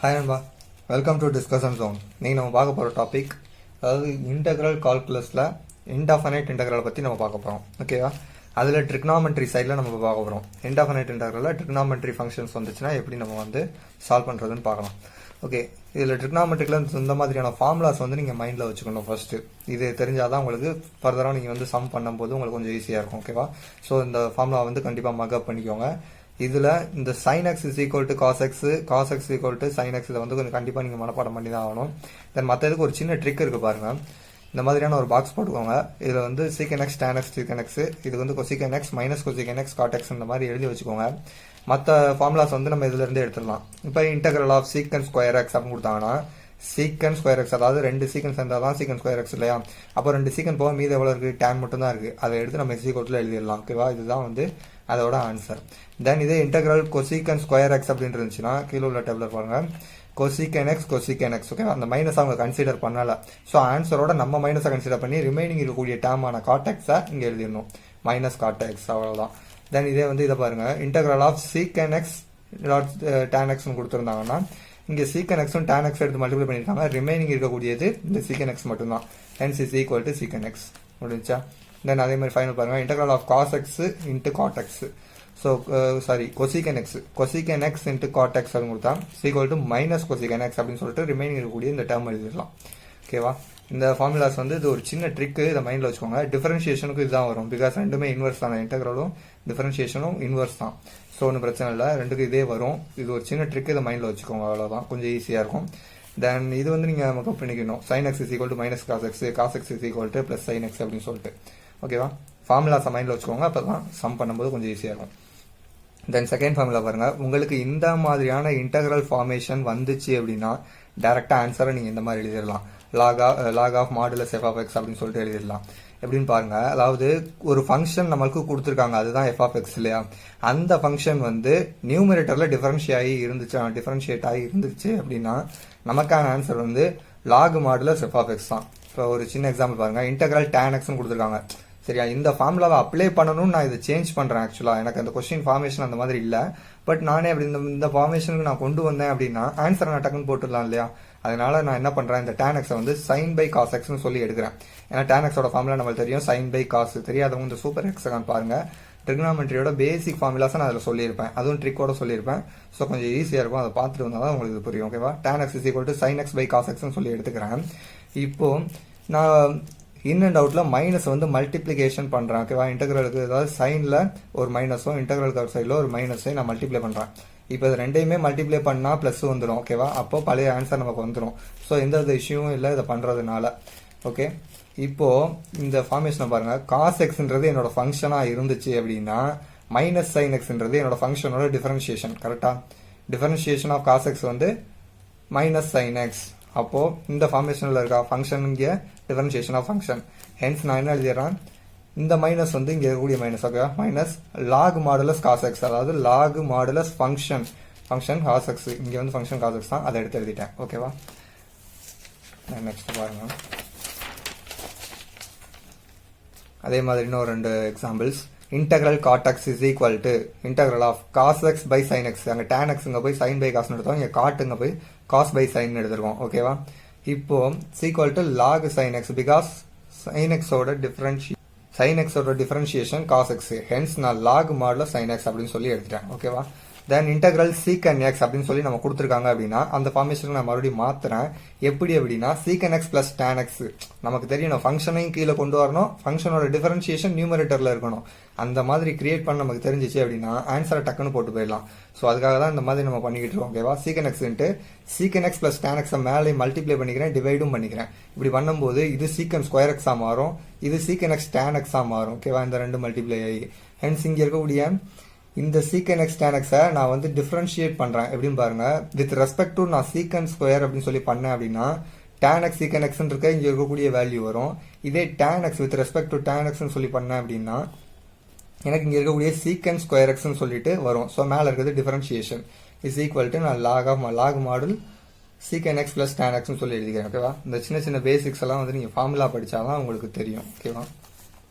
Hi நண்பா, welcome to discussion zone. நீங்கள் நம்ம பார்க்க போகிற டாபிக் அதாவது இன்டெக்ரல் கால்குலஸில் இன்டெஃபனைட் இன்டெக்ரலை பற்றி நம்ம பார்க்க போகிறோம். ஓகேவா? அதில் ட்ரிக்னாமெட்ரி சைடில் நம்ம பார்க்க போகிறோம். இன்டெஃபனைட் இன்டெக்ரலில் ட்ரிக்னாமெட்ரி ஃபங்க்ஷன்ஸ் வந்துச்சுன்னா எப்படி நம்ம சால்வ் பண்ணுறதுன்னு பார்க்கலாம். ஓகே, இதில் ட்ரிக்னாமெட்ரிக்கில் இந்த மாதிரியான ஃபார்முலாஸ் நீங்கள் மைண்டில் வச்சுக்கணும் ஃபர்ஸ்ட்டு. இது தெரிஞ்சால் தான் உங்களுக்கு ஃபர்தராக நீங்கள் சம் பண்ணும்போது உங்களுக்கு கொஞ்சம் ஈஸியாக இருக்கும். ஓகேவா? ஸோ இந்த ஃபார்முலா கண்டிப்பாக மக்கப் பண்ணிக்கோங்க. இதில் இந்த sin x is equal to cos x, cos x is equal to sin x இதை கொஞ்சம் கண்டிப்பாக நீங்கள் மனப்பாடம் பண்ணி தான் ஆகணும். தென் மற்றதுக்கு ஒரு சின்ன ட்ரிக் இருக்குது பாருங்கள். இந்த மாதிரியான ஒரு பாக்ஸ் போட்டுக்கோங்க. இதில் secant x tan x secant x, இது cosecant x minus cosecant x cot x இந்த மாதிரி எழுதி வச்சுக்கோங்க. மற்ற ஃபார்முலாஸ் நம்ம இதிலிருந்து எடுத்துடலாம். இப்போ integral of secant square x அப்படின்னு கொடுத்தாங்கன்னா secant ஸ்கொயர் எக்ஸ், அதாவது ரெண்டு சீக்கன்ஸ் இருந்தால் தான் secant ஸ்கொயர் எக்ஸ் இல்லையா? அப்போ ரெண்டு சீக்கன் போக மீது எவ்வளோ இருக்குது? tan மட்டும் தான் இருக்குது. அதை எடுத்து நம்ம எக்ஸிகோட்டில் எழுதிடலாம். ஓகேவா? இதுதான் அதோட ஆன்சர். தென் இதே இன்டெக்ரல் கொசிகன் ஸ்கொயர் எக்ஸ் அப்படின்னு இருந்துச்சுன்னா கீழே உள்ள டேபிள் பாருங்க, கொசிகன் எக்ஸ் கொசிகன் எக்ஸ். ஓகே, அந்த மைனஸ் அவங்க கன்சிடர் பண்ணல. ஸோ ஆன்சரோட நம்ம மைனஸை கன்சிடர் பண்ணி ரிமைனிங் இருக்கக்கூடிய டேமான காட் எக்ஸை இங்கே எழுதிடணும், மைனஸ் காட் எக்ஸ், அவ்வளோதான். தென் இதே இதை பாருங்க, integral of secant x tan எக்ஸ்னு கொடுத்துருந்தாங்கன்னா இங்கே சீக்கன் எக்ஸும் டேன் எக்ஸ் எடுத்து மல்டிப்ளை பண்ணியிருக்காங்க. ரிமைனிங் இருக்கக்கூடியது இந்த சீக்கன் எக்ஸ் மட்டும்தான். Hence is equal to secant x. முடிஞ்சா? தென் அதே மாதிரி ஃபைனல் பாருங்க, integral of cos x into cot x. So sorry, cosecant x into cot x அப்படின்னு கொடுத்தா equal to minus cosecant x அப்படின்னு சொல்லிட்டு ரிமைனிங் இருக்கக்கூடிய இந்த டேர்ம் எழுதிடலாம். ஓகேவா? இந்த ஃபார்முலாஸ் இது ஒரு சின்ன ட்ரிக்கு, இதை மைண்டில் வச்சுக்கோங்க. டிஃபரன்ஷியேஷனுக்கு இதுதான் வரும், பிகாஸ் ரெண்டுமே இன்வெர்ஸ் தான். இன்டெக்ரலும் டிஃபரன்ஷியேஷனும் இன்வெர்ஸ் தான். ஸோ ஒன்றும் பிரச்சனை இல்லை, ரெண்டுக்கு இதே வரும். இது ஒரு சின்ன ட்ரிக்கு, இதை மைண்டில் வச்சுக்கோங்க, அவ்வளோதான். கொஞ்சம் ஈஸியாக இருக்கும். தென் இது நீங்கள் மக்கப் பண்ணிக்கணும். sin x is equal to minus cos x, cos x is equal to plus sin x அப்படின்னு சொல்லிட்டு. ஓகேவா? ஃபார்முலாஸை மைண்டில் வச்சுக்கோங்க, அப்போ தான் சம் பண்ணும்போது கொஞ்சம் ஈஸியாக இருக்கும். தென் செகண்ட் ஃபார்முலா பாருங்க, உங்களுக்கு இந்த மாதிரியான இன்டெக்ரல் ஃபார்மேஷன் வந்துச்சு அப்படின்னா டைரக்டா ஆன்சரை நீங்க இந்த மாதிரி எழுதிடலாம். Log of modulus f of x அப்படின்னு சொல்லிட்டு எழுதிடலாம். எப்படின்னு பாருங்க, அதாவது ஒரு ஃபங்க்ஷன் நம்மளுக்கு கொடுத்துருக்காங்க, அதுதான் எஃப் ஆஃப் எக்ஸ் இல்லையா? அந்த ஃபங்க்ஷன் நியூமரேட்டர்ல டிஃபரன்ஷியேட் ஆகி இருந்துச்சு அப்படின்னா நமக்கான answer log modulus f of x தான். இப்போ ஒரு சின்ன எக்ஸாம்பிள் பாருங்க, இன்டெக்ரல் tan x கொடுத்துருக்காங்க. சரியா? இந்த ஃபார்முலாவை அப்ளை பண்ணணும்னு நான் இதை சேஞ்ச் பண்றேன். ஆக்சுவலா எனக்கு அந்த கொஸ்டின் ஃபார்மேஷன் அந்த மாதிரி இல்லை. பட் நானே அப்படி இந்த ஃபார்மேஷனுக்கு நான் கொண்டு வந்தேன் அப்படின்னா ஆன்சரை நான் டக்குன்னு போட்டுடலாம் இல்லையா? அதனால நான் என்ன பண்றேன், இந்த tan x sin by cos x சொல்லி எடுக்கிறேன். ஏன்னா tan x ஓட ஃபார்முலா நம்மளுக்கு தெரியும், sin by cos. தெரியாதவங்க இந்த சூப்பர் எக்ஸகான் பாருங்க, ட்ரிக்னாமெட்ரியோட பேசிக் ஃபார்முலாஸ் நான் அதில் சொல்லியிருப்பேன், அதுவும் ட்ரிக்கோட சொல்லியிருப்பேன். ஸோ கொஞ்சம் ஈஸியாக இருக்கும், அதை பார்த்துட்டு வந்தால் தான் உங்களுக்கு புரியும். ஓகேவா? tan x is equal to sin x by cos x சொல்லி எடுத்துக்கிறேன். இப்போ நான் இன் அண்ட் அவுட்ல மைனஸ் மல்டிப்ளிகேஷன் பண்றேன். ஓகேவா? இன்டெக்ரலுக்கு ஏதாவது சைன்ல ஒரு மைனஸும் இன்டெக்ரலுக்கு அவுட் சைடில் ஒரு மைனஸையும் நான் மல்டிப்ளை பண்றேன். இப்போ இது ரெண்டையுமே மல்டிப்ளை பண்ணா பிளஸ் வந்துடும். ஓகேவா? அப்போ பழைய ஆன்சர் நமக்கு வந்துடும். ஸோ எந்த வித இஷ்யூவும் இல்லை இதை பண்றதுனால. ஓகே, இப்போ இந்த ஃபார்மேஷனை பாருங்க, காஸ் எக்ஸ்ன்றது என்னோட ஃபங்க்ஷனா இருந்துச்சு அப்படின்னா மைனஸ் சைன் எக்ஸ்ன்றது என்னோட ஃபங்க்ஷனோட டிஃபரன்ஷியேஷன். கரெக்டா? Differentiation of cos x minus sine x. அப்போ இந்த ஃபார்மேஷன்ல இருக்க ஃபங்க்ஷன் இங்கே டிஃபரன்ஷியேஷன் ஆஃப் ஃபங்க்ஷன். ஹென்ஸ் நான் என்ன எழுதிடுறேன், இந்த மைனஸ் இங்கே இருக்கக்கூடிய மைனஸ். ஓகேவா? Minus log modulus cos x, அதாவது log modulus function cos x. இங்கே ஃபங்க்ஷன் காஸ் எக்ஸ் தான், அதை எடுத்து எழுதிட்டேன். ஓகேவா? நெக்ஸ்ட் பாருங்க, அதே மாதிரி இன்னும் ரெண்டு examples. Integral cot x is equal to integral of cos x by sine x. அங்கே tan x போய் சைன் பை காஸ்னு எடுத்தோம், இங்கே காட்டுங்க போய் காஸ் பை சைன் எடுத்துருக்கோம். ஓகேவா? இப்போ equal to log sine x, because sine எக்ஸோட டிஃபரன்ஷியேஷன் காஸ் எக்ஸ். ஹென்ஸ் நான் லாக் மாடல சைன் எக்ஸ் அப்படின்னு சொல்லி எடுத்துட்டேன். ஓகேவா? தென் இன்டெக்ரல் சீக்கன் எக்ஸ் அப்படின்னு சொல்லி நம்ம கொடுத்துருக்காங்க அப்படின்னா அந்த ஃபார்மேஷன் நான் மறுபடியும் மாத்துறேன். எப்படி அப்படின்னா சீக்கன் எக்ஸ் பிளஸ் tan x. நமக்கு தெரியணும் ஃபங்க்ஷனையும் கீழே கொண்டு வரணும், ஃபங்க்ஷனோட டிஃபரன்ஷியேஷன் நியூமரேட்டர்ல இருக்கணும். அந்த மாதிரி கிரியேட் பண்ண நமக்கு தெரிஞ்சிச்சு அப்படின்னா ஆன்சரை டக்குன்னு போட்டு போயிடலாம். ஸோ அதுக்காக தான் இந்த மாதிரி நம்ம பண்ணிக்கிட்டு இருக்கோம். ஓகேவா? சீக்கன் எக்ஸ் சீக்கன் எக்ஸ் பிளஸ் tan x மேலே மல்டிப்ளை பண்ணிக்கிறேன், டிவைடும் பண்ணிக்கிறேன். இப்படி பண்ணும்போது இது சீக்கன் ஸ்கொயர் எக்ஸா மாறும், இது சீக்கன் எக்ஸ் tan x மாறும். ஓகேவா? இந்த ரெண்டு மல்டிப்ளை ஆகி ஹென்ஸ் இங்க இருக்கக்கூடிய இந்த சீக்கன் எக்ஸ் tan x நான் டிஃபரன்ஷியேட் பண்றேன். எப்படின்னு பாருங்க, வித் ரெஸ்பெக்ட் டு நான் சீக்கன் ஸ்கொயர் அப்படின்னு சொல்லி பண்ணேன் அப்படின்னா tan x சீக்கன் எக்ஸ் இருக்க இங்க இருக்கக்கூடிய வேல்யூ வரும். இதே tan x with respect to tan x சொல்லி பண்ணேன் அப்படின்னா எனக்கு இங்க இருக்கக்கூடிய சீக்கன் ஸ்கொயர் எக்ஸ் சொல்லிட்டு வரும். ஸோ மேல இருக்கிறது டிஃபரன்ஷியேஷன் இஸ் ஈக்குவல் டு நான் log modulus secant x plus tan x சொல்லி எழுதிக்கிறேன். ஓகேவா? இந்த சின்ன சின்ன பேசிக்ஸ் எல்லாம் நீங்க ஃபார்முலா படிச்சாதான் உங்களுக்கு தெரியும். ஓகேவா?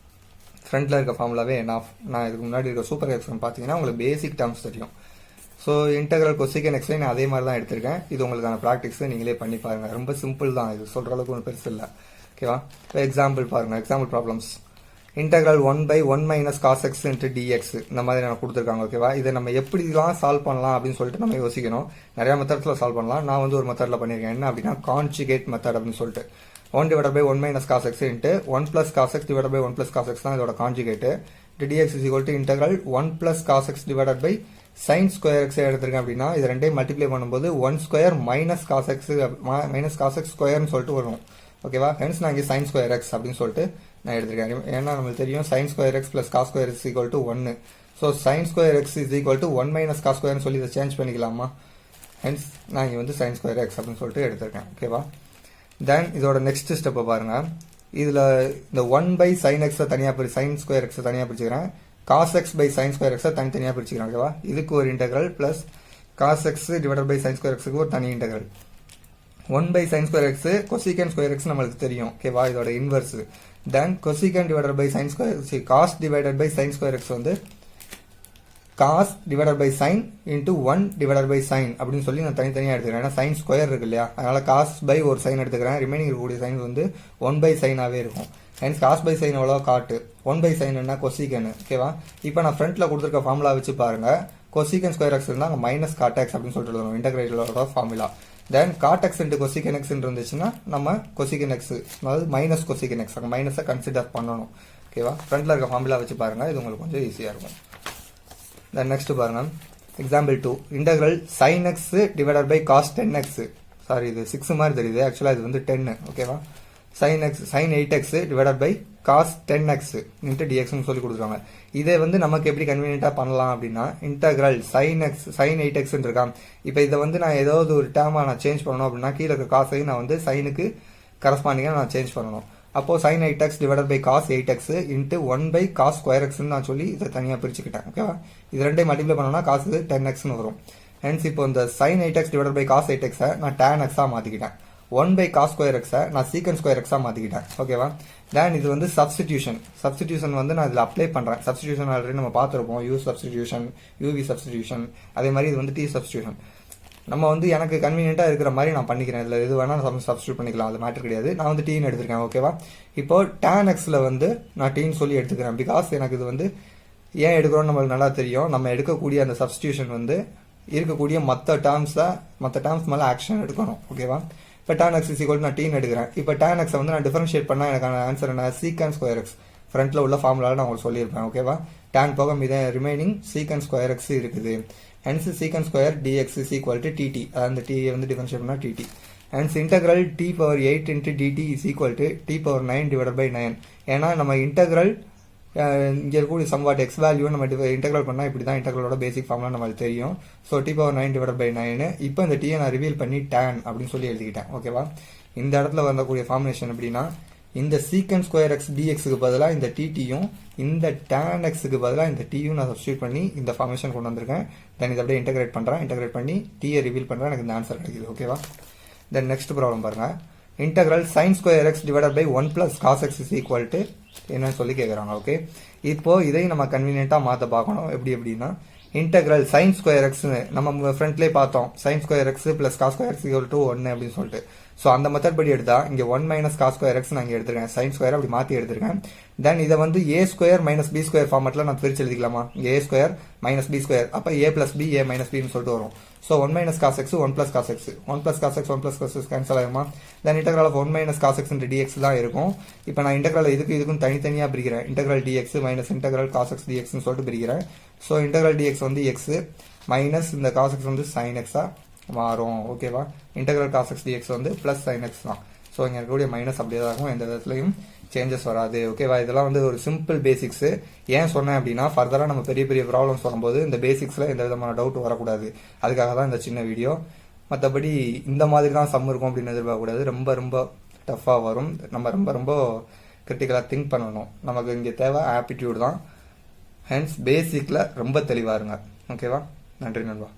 ஃப்ரண்ட்ல இருக்க ஃபார்முலாவே நான் இதுக்கு முன்னாடி இருக்க சூப்பர் எக்ஸ்எம் பார்த்தீங்கன்னா உங்களுக்கு பேசிக் டேர்ம்ஸ் தெரியும். ஸோ இன்டெக்ரல் கொசிகன் எக்ஸை நான் அதே மாதிரி தான் எடுத்திருக்கேன். இது உங்களுக்கான ப்ராக்டிக்ஸ் நீங்களே பண்ணி பாருங்க. ரொம்ப சிம்பிள் தான், இது சொல்ற அளவுக்கு ஒன்றும் பெருசு இல்லை. ஓகேவா? எக்ஸாம்பிள் பாருங்க, example problems. Integral 1/1 minus cos x into dx இந்த மாதிரி நான் கொடுத்துருக்காங்க. ஓகேவா? இதை நம்ம எப்படிலாம் சால்வ் பண்ணலாம் அப்படின்னு சொல்லிட்டு நம்ம யோசிக்கணும். நிறைய மெத்தட்ஸில் சால்வ் பண்ணலாம். நான் வந்து ஒரு மெத்தடில் பண்ணியிருக்கேன். என்ன அப்படின்னா கான்ஜுகேட் மெத்தட் அப்படின்னு சொல்லிட்டு 1/1 minus cos x into 1 plus cos x divide by 1 plus cos x தான் இதோட கான்ஜுகேட்டு. dx is equal to integral 1 plus cos x divided by sin square x எடுத்திருக்கேன் அப்படின்னா இது ரெண்டையும் மல்டிப்ளை பண்ணும்போது 1 ஸ்கொயர் மைனஸ் காஸ் எக்ஸ் ஸ்கொயர்னு சொல்லிட்டு வரும். ஓகேவா? ஹென்ஸ் நான் இங்கே sin ஸ்கொயர் எக்ஸ் அப்படின்னு சொல்லிட்டு நான் எடுத்திருக்கேன். ஏன்னா நம்மளுக்கு தெரியும் sin square x plus cos square x equal to 1. So sin square x is equal to 1 minus cos ஸ்கொயர்னு சொல்லி இதை சேஞ்ச் பண்ணிக்கலாமா? ஹென்ஸ் நான் இங்கே வந்து sin ஸ்கொயர் எக்ஸ் அப்படின்னு சொல்லிட்டு எடுத்திருக்கேன். ஓகேவா? தென் இதோட நெக்ஸ்ட் ஸ்டெப்பை பாருங்க. இதில் இந்த 1/sin x தனியாக sin ஸ்கொயர் எக்ஸை தனியாக பிரிச்சுக்கிறேன். cos x by sin square எக்ஸை தனித்தனியாக பிரிச்சுக்கிறேன். ஓகேவா? இதுக்கு ஒரு integral plus cos x divided by sin square எக்ஸுக்கு ஒரு தனி integral. 1/sin square x cosecant square x நம்மளுக்கு தெரியும். ஓகேவா? இதோட inverse. Then cosecant divided by sin square cos divided by sin square x வந்து cos divided by sin into 1 divided by sin அப்படின்னு சொல்லி நான் தனித்தனியாக எடுத்துக்கிறேன். ஏன்னா sin ஸ்கொயர் இருக்கு இல்லையா, அதனால cos by ஒரு sin எடுத்துக்கிறேன். ரிமைனிங் இருக்கக்கூடிய sin வந்து 1/sin இருக்கும். ஹென்ஸ் cos by sin எவ்வளோ காட்டு, 1/sin என்ன கொசிகன். ஓகேவா? இப்போ நான் ஃப்ரண்ட்ல கொடுத்துருக்க ஃபார்முலா வச்சு பாருங்க. கொசிகன் ஸ்கொயர் எக்ஸ் இருந்தால் அங்கே மைனஸ் காட் எக்ஸ் அப்படின்னு சொல்லிட்டு எழுதணும் இன்டெகிரேட்டரோட ஃபார்முலா. தென் காட் எக்ஸ் இன்ட்டு கொசிகன் எக்ஸ் இருந்துச்சுன்னா நம்ம கொசிகன் எக்ஸ் அதாவது மைனஸ் கொசிகன் எக்ஸ் அங்கே மைனஸை கன்சிடர் பண்ணணும். ஓகேவா? ஃப்ரண்ட்ல இருக்க ஃபார்முலா வச்சு பாருங்க, இது உங்களுக்கு கொஞ்சம் ஈஸியாக இருக்கும். Then next பாருங்க, example 2 integral sin x divided by cos 10x. Sorry, இது 6 மாதிரி தெரியுது, ஆக்சுவலா இது வந்து 10. ஓகேவா? sin 8x divided by cos 10x into dx னு சொல்லி கொடுத்துருவாங்க. இதை வந்து நமக்கு எப்படி கன்வீனியன்ட்டா பண்ணலாம் அப்படின்னா integral sin 8x இருக்கா. இப்போ இதை வந்து நான் ஏதாவது ஒரு டேர்மா நான் சேஞ்ச் பண்ணணும் அப்படின்னா கீழே இருக்க காசையும் நான் வந்து சைனுக்கு கரஸ்பாண்டிங்காக நான் சேஞ்ச் பண்ணணும். அப்போ sin 8x divided by cos 8x into 1/cos square x நான் சொல்லி இதை தனியாக பிரிச்சுக்கிட்டேன். ஓகேவா? இது ரெண்டையும் மல்டிப்ளை பண்ணோம்னா காசு 10x வரும். ஹென்ஸ் இப்போ இந்த sin 8x divided by cos 8x நான் tan x மாத்திக்கிட்டேன். 1/cos square x நான் secant square x மாத்திக்கிட்டேன். ஓகேவா? தென் இது வந்து சப்ஸ்டிடியூஷன் வந்து நான் இதில் அப்ளை பண்றேன். சப்ஸ்டிடியூஷன் ஆல்ரெடி நம்ம பார்த்துருப்போம், u சப்ஸ்டிடியூஷன், uv சப்ஸ்டிடியூஷன். அதே மாதிரி இது வந்து t சப்ஸ்டிடியூஷன். நம்ம வந்து எனக்கு கன்வீனியன்ட்டா இருக்கிற மாதிரி நான் பண்ணிக்கிறேன். இதில் எது வேணா சப்ஸ்டியூட் பண்ணிக்கலாம், அது மேட்டர் கிடையாது. நான் வந்து டீன்னு எடுத்திருக்கேன். ஓகேவா? இப்போ tan xல வந்து நான் டீன்னு சொல்லி எடுத்துக்கிறேன். பிகாஸ் எனக்கு இது வந்து ஏன் எடுக்கிறோம்னு நம்மளுக்கு நல்லா தெரியும். நம்ம எடுக்கக்கூடிய அந்த சப்ஸ்டியூஷன் வந்து இருக்கக்கூடிய மற்ற டேர்ம்ஸ் மேலே ஆக்ஷன் எடுக்கணும். ஓகேவா? இப்போ tan x இஸ் ஈக்குவல் நான் டீன்னு எடுக்கிறேன். இப்போ tan x வந்து நான் டிஃபரன்ஷியேட் பண்ணால் எனக்கான ஆன்சர் என்ன, சீக்கன் ஸ்கொயர் எக்ஸ். ஃப்ரண்ட்ல உள்ள ஃபார்முலாவில் நான் உங்களுக்கு சொல்லியிருப்பேன். ஓகேவா? tan போக மீத ரிமைனிங் சீக்கன் ஸ்கொயர் எக்ஸ் இருக்குது. hence secant square dx is equal to dt. and t வந்து டிஃபரன்ஷியேட் பண்ணா dt. hence integral t power 8 into dt is equal to t power 9 divided by 9. ஏன்னா நம்ம இன்டெக்ரல் இங்கே இருக்கக்கூடிய சம்வாட் எக்ஸ் வேல்யூ நம்ம integral பண்ணால் இப்படி தான் இன்டெக்ரலோட பேசிக் ஃபார்ம்லாம் நம்மளுக்கு தெரியும். So t power 9 divided by 9. இப்போ இந்த டீயை நான் ரிவீல் பண்ணி tan அப்படின்னு சொல்லி எழுதிக்கிட்டேன். ஓகேவா? இந்த இடத்துல வரக்கூடிய ஃபார்முலேஷன் எப்படின்னா இந்த சீக்கன் ஸ்கொயர் எக்ஸ் டிஎக்ஸுக்கு பதிலாக இந்த டிடியும் இந்த tan எக்ஸுக்கு பதிலாக இந்த டியும் நான் சப்ஸ்டியூட் பண்ணி இந்த ஃபார்மேஷன் கொண்டு வந்திருக்கேன். தென் இதை அப்படியே இன்டெகிரேட் பண்ணி டீயை ரிவீல் பண்ணுறேன். எனக்கு இந்த ஆன்சர் கிடைக்குது. ஓகேவா? தென் நெக்ஸ்ட் ப்ராப்ளம் பாருங்க. Integral sin square x divided by 1 plus cos x is equal to என்னன்னு சொல்லி கேட்குறாங்க. ஓகே, இப்போ இதையும் நம்ம கன்வீனியன்ட்டாக மாற்ற பார்க்கணும். எப்படி எப்படின்னா இன்டெக்ரல் sin ஸ்கொயர் எக்ஸ் நம்ம ஃப்ரண்ட்லேயே பார்த்தோம். sin square x plus cos square x equal to 1 அப்படின்னு சொல்லிட்டு. ஸோ அந்த மெத்தட் படி எடுத்தா இங்கே 1 மைனஸ் காஸ் ஸ்கொயர் எக்ஸ் நான் இங்கே எடுத்திருக்கேன். sin ஸ்கொயர் அப்படி மாற்றி எடுத்திருக்கேன். தென் இதை வந்து a square minus B square ஃபார்மெட்டில் நான் பிரிச்சு எழுதிக்கலாமா? இங்கே a square minus B square, அப்போ a plus B a minus பின்னு சொல்லிட்டு வரும். So 1 minus cos x 1 plus cos x 1 plus cos x 1 plus cos x cancel ஆகுமா? Then integral of 1 minus cos x dx தான் இருக்கும். இப்போ நான் integral இதுக்கும் தனித்தனியாக பிரிக்கிறேன். Integral dx minus integral cos x டிஎக்ஸ்னு சொல்லிட்டு பிரிக்கிறேன். ஸோ இன்டெக்ரல் டிஎக்ஸ் வந்து எக்ஸ் மைனஸ் இந்த காஸ் எக்ஸ் வந்து சைன் எக்ஸா மாறும். ஓகேவா? இன்டெக்ரல் காஸ் எக்ஸ் டிஎக்ஸ் வந்து பிளஸ் சைன் எக்ஸ் தான். ஸோ இங்கே இருக்கக்கூடிய மைனஸ் அப்படியே தான் இருக்கும், எந்த விதத்துலையும் சேஞ்சஸ் வராது. ஓகேவா? இதெல்லாம் வந்து ஒரு சிம்பிள் பேசிக்ஸ். ஏன் சொன்னேன் அப்படின்னா ஃபர்தராக நம்ம பெரிய பெரிய ப்ராப்ளம்ஸ் வரும்போது இந்த பேசிக்ஸில் எந்த விதமான டவுட் வரக்கூடாது. அதுக்காக தான் இந்த சின்ன வீடியோ. மற்றபடி இந்த மாதிரி தான் சம் இருக்கும் அப்படின்னு எதிர்பார்க்கக்கூடாது. ரொம்ப ரொம்ப டஃப்பாக வரும். நம்ம ரொம்ப ரொம்ப கிரிட்டிக்கலாக திங்க் பண்ணணும். நமக்கு இங்கே தேவை ஆப்டிடியூட் தான். ஹென்ஸ் பேசிக்கில் ரொம்ப தெளிவாக இருங்க. ஓகேவா? நன்றி நண்பா.